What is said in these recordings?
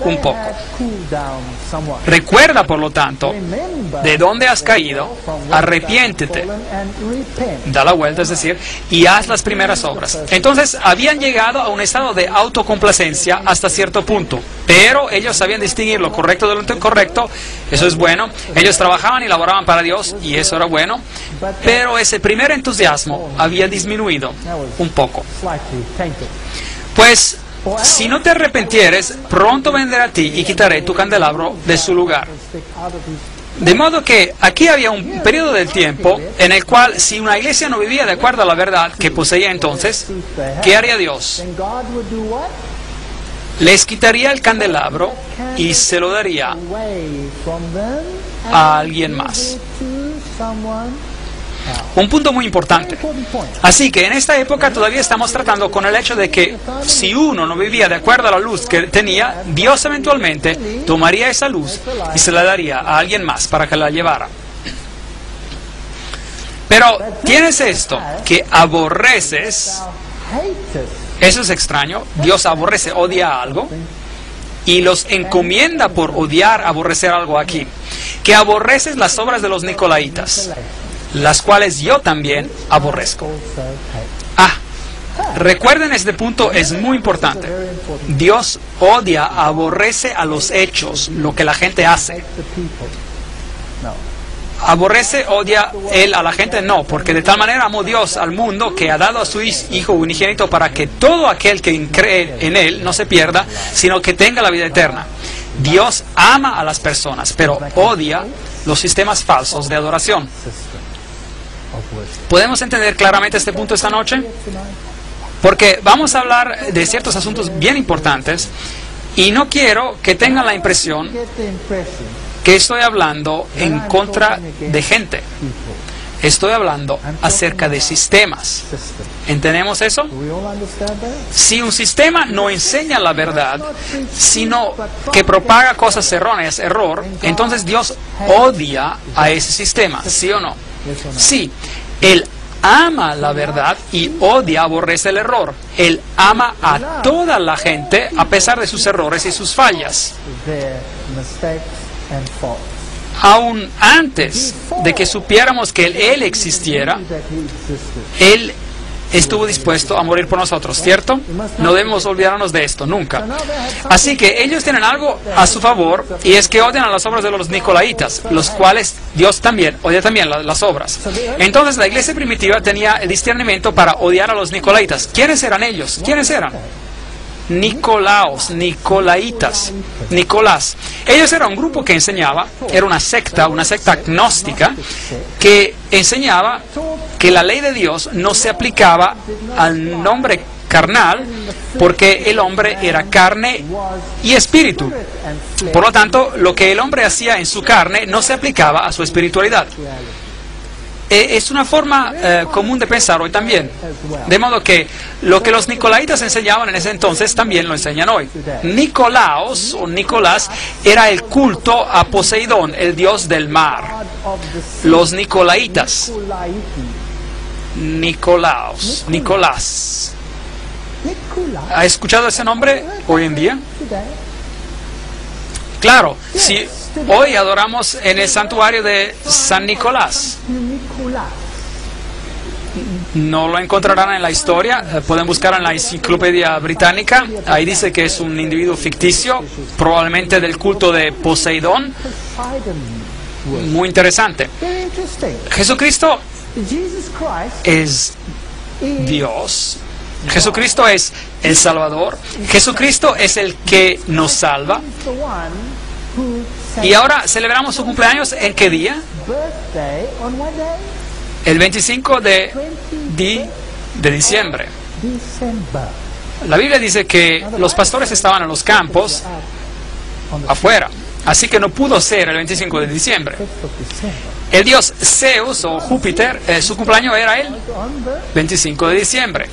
un poco. Recuerda, por lo tanto, de dónde has caído, arrepiéntete, da la vuelta, es decir, y haz las primeras obras. Entonces, habían llegado a un estado de autocomplacencia hasta cierto punto, pero ellos sabían distinguir lo correcto de lo incorrecto. Eso es bueno. Ellos trabajaban y laboraban para Dios, y eso era bueno, pero ese primer entusiasmo había disminuido un poco. Pues, si no te arrepentieres, pronto vendré a ti y quitaré tu candelabro de su lugar. De modo que aquí había un periodo del tiempo en el cual, si una iglesia no vivía de acuerdo a la verdad que poseía entonces, ¿qué haría Dios? Les quitaría el candelabro y se lo daría a alguien más. Un punto muy importante. Así que en esta época todavía estamos tratando con el hecho de que si uno no vivía de acuerdo a la luz que tenía, Dios eventualmente tomaría esa luz y se la daría a alguien más para que la llevara. Pero tienes esto, que aborreces. Eso es extraño. Dios aborrece, odia algo, y los encomienda por odiar, aborrecer algo aquí. Que aborreces las obras de los nicolaitas, las cuales yo también aborrezco. Recuerden, este punto es muy importante. Dios odia, aborrece a los hechos, lo que la gente hace. Aborrece, odia Él a la gente, no, porque de tal manera amó Dios al mundo que ha dado a su Hijo unigénito para que todo aquel que cree en Él no se pierda, sino que tenga la vida eterna. Dios ama a las personas, pero odia los sistemas falsos de adoración. ¿Podemos entender claramente este punto esta noche? Porque vamos a hablar de ciertos asuntos bien importantes y no quiero que tengan la impresión que estoy hablando en contra de gente. Estoy hablando acerca de sistemas. ¿Entendemos eso? Si un sistema no enseña la verdad, sino que propaga cosas erróneas, entonces Dios odia a ese sistema, ¿sí o no? Sí, Él ama la verdad y odia, aborrece el error. Él ama a toda la gente a pesar de sus errores y sus fallas. Aún antes de que supiéramos que Él existiera, Él estuvo dispuesto a morir por nosotros, ¿cierto? No debemos olvidarnos de esto, nunca. Así que ellos tienen algo a su favor, y es que odian a las obras de los nicolaitas, los cuales Dios también odia también las obras. Entonces la iglesia primitiva tenía el discernimiento para odiar a los nicolaitas. ¿Quiénes eran ellos? ¿Quiénes eran? Nicolaos, nicolaitas, Nicolás. Ellos eran un grupo que enseñaba, era una secta gnóstica, que enseñaba que la ley de Dios no se aplicaba al hombre carnal, porque el hombre era carne y espíritu. Por lo tanto, lo que el hombre hacía en su carne no se aplicaba a su espiritualidad. Es una forma común de pensar hoy también. De modo que lo que los nicolaitas enseñaban en ese entonces también lo enseñan hoy. Nicolaos o Nicolás era el culto a Poseidón, el dios del mar. Los nicolaitas. Nicolás. ¿Ha escuchado ese nombre hoy en día? Claro, si hoy adoramos en el santuario de San Nicolás. No lo encontrarán en la historia, pueden buscar en la enciclopedia británica, ahí dice que es un individuo ficticio, probablemente del culto de Poseidón. Muy interesante. Jesucristo es Dios. Jesucristo es el Salvador. Jesucristo es el que nos salva. Y ahora celebramos su cumpleaños, ¿en qué día? El 25 de diciembre. La Biblia dice que los pastores estaban en los campos afuera, así que no pudo ser el 25 de diciembre. El dios Zeus o Júpiter, su cumpleaños era el 25 de diciembre.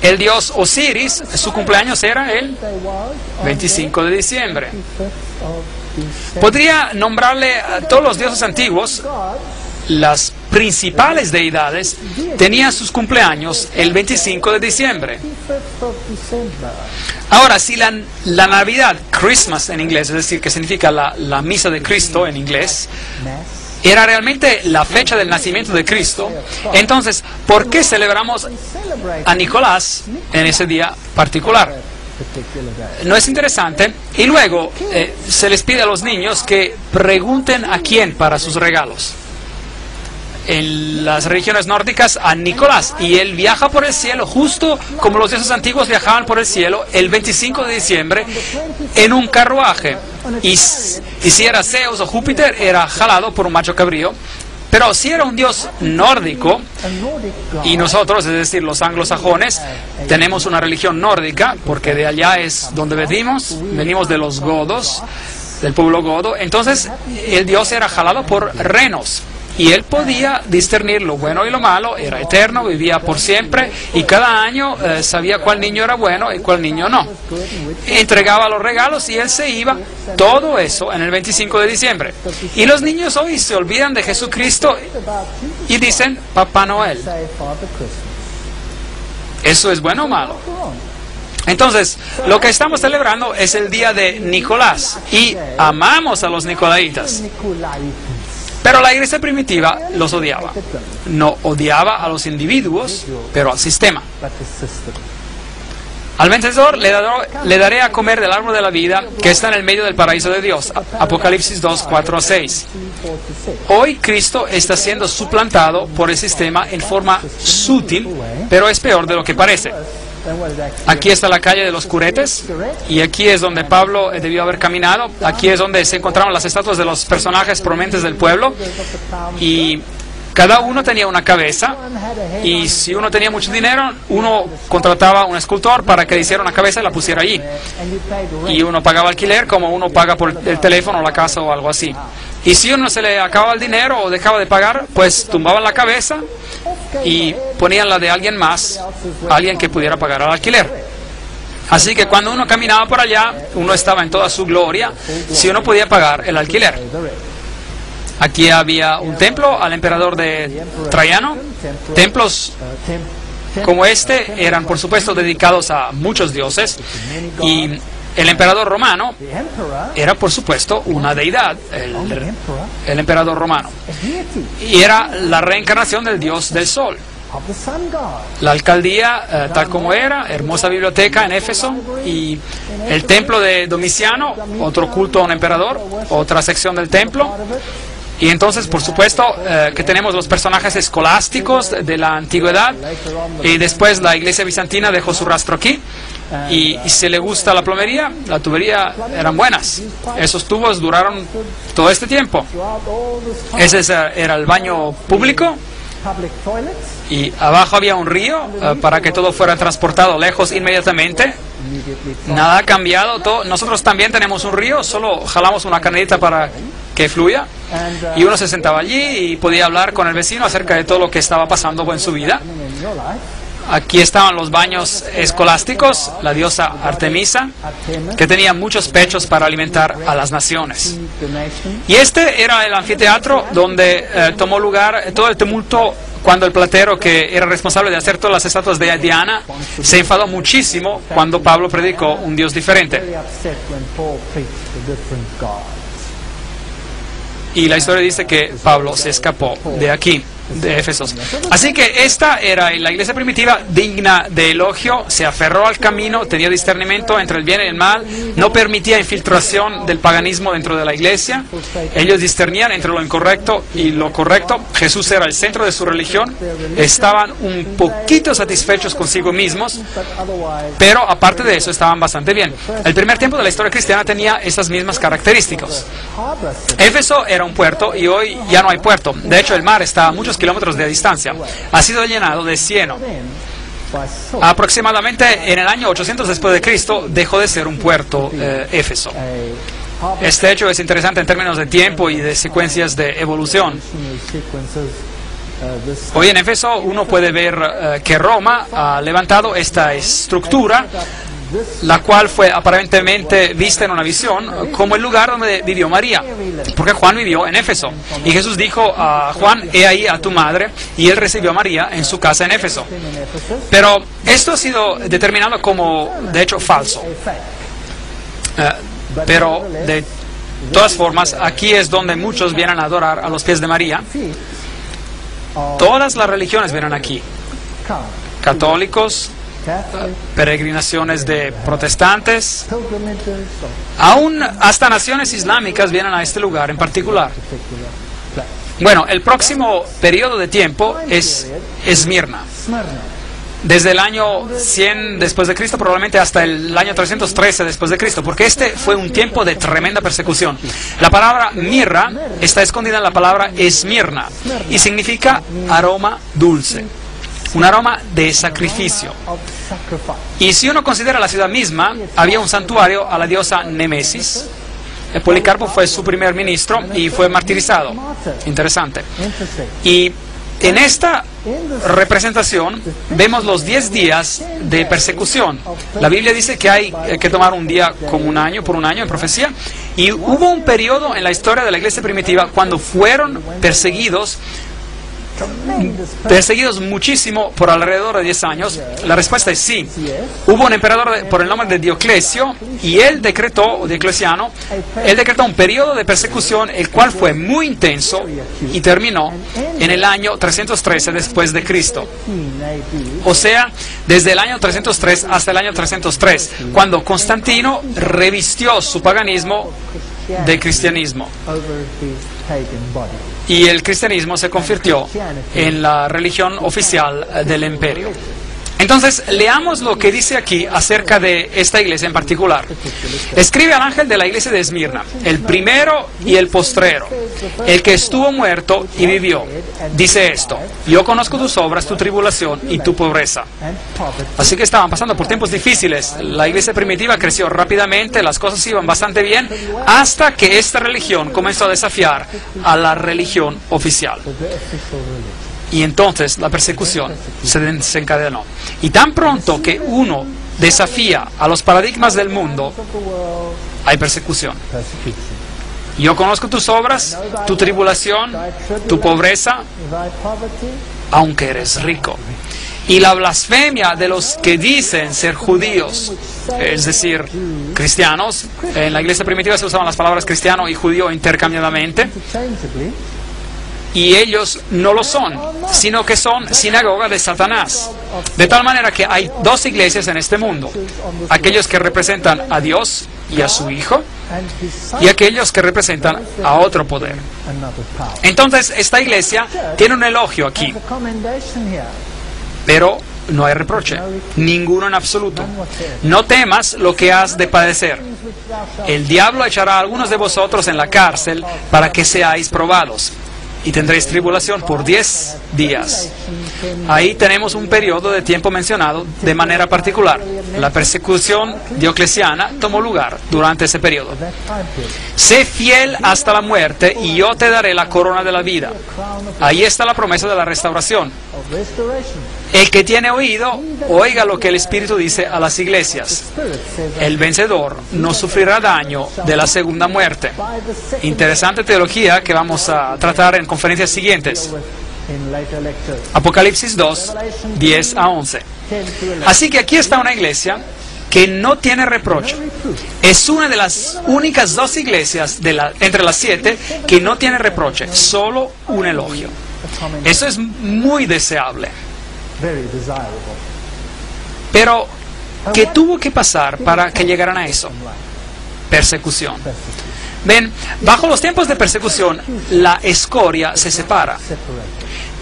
El dios Osiris, su cumpleaños era el 25 de diciembre. Podría nombrarle a todos los dioses antiguos las principales deidades tenían sus cumpleaños el 25 de diciembre. Ahora, si la Navidad, Christmas en inglés, es decir, que significa la misa de Cristo en inglés, era realmente la fecha del nacimiento de Cristo, entonces, ¿por qué celebramos a Nicolás en ese día particular? ¿No es interesante? Y luego se les pide a los niños que pregunten a quién para sus regalos. En las religiones nórdicas, a Nicolás, y él viaja por el cielo justo como los dioses antiguos viajaban por el cielo el 25 de diciembre en un carruaje, y si era Zeus o Júpiter era jalado por un macho cabrío. Pero si era un dios nórdico, y nosotros, es decir, los anglosajones, tenemos una religión nórdica, porque de allá es donde venimos de los godos, del pueblo godo, entonces el dios era jalado por renos. Y él podía discernir lo bueno y lo malo, era eterno, vivía por siempre, y cada año sabía cuál niño era bueno y cuál niño no. Entregaba los regalos y él se iba, todo eso en el 25 de diciembre. Y los niños hoy se olvidan de Jesucristo y dicen Papá Noel. ¿Eso es bueno o malo? Entonces, lo que estamos celebrando es el día de Nicolás, y amamos a los nicolaitas. Pero la iglesia primitiva los odiaba. No odiaba a los individuos, pero al sistema. Al vencedor le daré a comer del árbol de la vida que está en el medio del paraíso de Dios. Apocalipsis 2, 4 a 6. Hoy Cristo está siendo suplantado por el sistema en forma sutil, pero es peor de lo que parece. Aquí está la calle de los curetes, y aquí es donde Pablo debió haber caminado. Aquí es donde se encontraron las estatuas de los personajes prominentes del pueblo, y cada uno tenía una cabeza, y si uno tenía mucho dinero, uno contrataba a un escultor para que le hiciera una cabeza y la pusiera allí, y uno pagaba alquiler como uno paga por el teléfono, la casa o algo así. Y si uno se le acababa el dinero o dejaba de pagar, pues tumbaban la cabeza y ponían la de alguien más, alguien que pudiera pagar el alquiler. Así que cuando uno caminaba por allá, uno estaba en toda su gloria si uno podía pagar el alquiler. Aquí había un templo al emperador de Traiano. Templos como este eran, por supuesto, dedicados a muchos dioses, y el emperador romano era, por supuesto, una deidad, el emperador romano, y era la reencarnación del dios del sol. La alcaldía, tal como era, hermosa biblioteca en Éfeso, y el templo de Domiciano, otro culto a un emperador, otra sección del templo. Y entonces, por supuesto, que tenemos los personajes escolásticos de la antigüedad, y después la iglesia bizantina dejó su rastro aquí. Y si le gusta la plomería, la tubería eran buenas. Esos tubos duraron todo este tiempo. Ese era el baño público, y abajo había un río para que todo fuera transportado lejos inmediatamente. Nada ha cambiado. Nosotros también tenemos un río, solo jalamos una canalita para que fluya, y uno se sentaba allí y podía hablar con el vecino acerca de todo lo que estaba pasando en su vida. Aquí estaban los baños escolásticos, la diosa Artemisa, que tenía muchos pechos para alimentar a las naciones. Y este era el anfiteatro donde tomó lugar todo el tumulto cuando el platero, que era responsable de hacer todas las estatuas de Diana, se enfadó muchísimo cuando Pablo predicó un dios diferente. Y la historia dice que Pablo se escapó de aquí, de Éfesos. Así que esta era la iglesia primitiva, digna de elogio. Se aferró al camino, tenía discernimiento entre el bien y el mal, no permitía infiltración del paganismo dentro de la iglesia. Ellos discernían entre lo incorrecto y lo correcto. Jesús era el centro de su religión. Estaban un poquito satisfechos consigo mismos, pero aparte de eso estaban bastante bien. El primer tiempo de la historia cristiana tenía esas mismas características. Éfeso era un puerto, y hoy ya no hay puerto. De hecho, el mar está a muchos kilómetros de distancia. Ha sido llenado de cieno. Aproximadamente en el año 800 después de Cristo dejó de ser un puerto Éfeso. Este hecho es interesante en términos de tiempo y de secuencias de evolución. Hoy en Éfeso uno puede ver que Roma ha levantado esta estructura la cual fue aparentemente vista en una visión como el lugar donde vivió María, porque Juan vivió en Éfeso. Y Jesús dijo a Juan: he ahí a tu madre, y él recibió a María en su casa en Éfeso. Pero esto ha sido determinado como, de hecho, falso. Pero de todas formas, aquí es donde muchos vienen a adorar a los pies de María. Todas las religiones vienen aquí: católicos, peregrinaciones de protestantes, aún hasta naciones islámicas vienen a este lugar en particular. Bueno, el próximo periodo de tiempo es Esmirna. Desde el año 100 después de Cristo, probablemente hasta el año 313 después de Cristo, porque este fue un tiempo de tremenda persecución. La palabra mirra está escondida en la palabra Esmirna y significa aroma dulce, un aroma de sacrificio. Y si uno considera la ciudad misma, había un santuario a la diosa Némesis. Policarpo fue su primer ministro y fue martirizado. Interesante. Y en esta representación vemos los 10 días de persecución. La Biblia dice que hay que tomar un día como un año, por un año en profecía. Y hubo un periodo en la historia de la iglesia primitiva cuando fueron perseguidos muchísimo por alrededor de 10 años. La respuesta es sí. Hubo un emperador por el nombre de Dioclesio y él decretó un periodo de persecución el cual fue muy intenso y terminó en el año 313 después de Cristo. O sea, desde el año 303 hasta el año 303, cuando Constantino revistió su paganismo de cristianismo. Y el cristianismo se convirtió en la religión oficial del imperio. Entonces, leamos lo que dice aquí acerca de esta iglesia en particular. Escribe al ángel de la iglesia de Esmirna, el primero y el postrero, el que estuvo muerto y vivió. Dice esto: yo conozco tus obras, tu tribulación y tu pobreza. Así que estaban pasando por tiempos difíciles. La iglesia primitiva creció rápidamente, las cosas iban bastante bien, hasta que esta religión comenzó a desafiar a la religión oficial. Y entonces la persecución se desencadenó. Y tan pronto que uno desafía a los paradigmas del mundo, hay persecución. Yo conozco tus obras, tu tribulación, tu pobreza, aunque eres rico. Y la blasfemia de los que dicen ser judíos, es decir, cristianos. En la iglesia primitiva se usaban las palabras cristiano y judío intercambiadamente. Y ellos no lo son, sino que son sinagoga de Satanás. De tal manera que hay 2 iglesias en este mundo: aquellos que representan a Dios y a su Hijo, y aquellos que representan a otro poder. Entonces, esta iglesia tiene un elogio aquí, pero no hay reproche, ninguno en absoluto. No temas lo que has de padecer. El diablo echará a algunos de vosotros en la cárcel para que seáis probados, y tendréis tribulación por 10 días. Ahí tenemos un periodo de tiempo mencionado de manera particular. La persecución dioclesiana tomó lugar durante ese periodo. Sé fiel hasta la muerte y yo te daré la corona de la vida. Ahí está la promesa de la restauración. El que tiene oído, oiga lo que el Espíritu dice a las iglesias. El vencedor no sufrirá daño de la segunda muerte. Interesante teología que vamos a tratar en conferencias siguientes. Apocalipsis 2, 10 a 11. Así que aquí está una iglesia que no tiene reproche. Es una de las únicas 2 iglesias entre las 7 que no tiene reproche, solo un elogio. Eso es muy deseable. Pero, ¿qué tuvo que pasar para que llegaran a eso? Persecución. Ven, bajo los tiempos de persecución, la escoria se separa.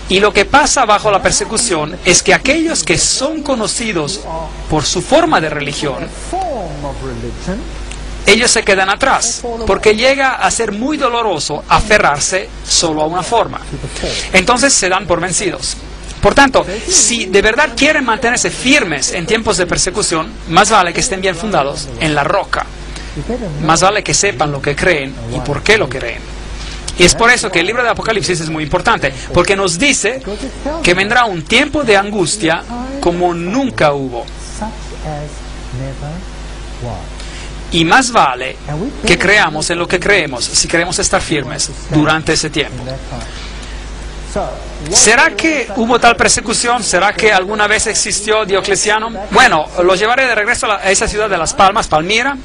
Y lo que pasa bajo la persecución es que aquellos que son conocidos por su forma de religión, ellos se quedan atrás, porque llega a ser muy doloroso aferrarse solo a una forma. Entonces se dan por vencidos. Por tanto, si de verdad quieren mantenerse firmes en tiempos de persecución, más vale que estén bien fundados en la roca. Más vale que sepan lo que creen y por qué lo creen. Y es por eso que el libro de Apocalipsis es muy importante, porque nos dice que vendrá un tiempo de angustia como nunca hubo. Y más vale que creamos en lo que creemos si queremos estar firmes durante ese tiempo. ¿Será que hubo tal persecución? ¿Será que alguna vez existió Diocleciano? Bueno, lo llevaré de regreso a esa ciudad de Las Palmas, Palmira,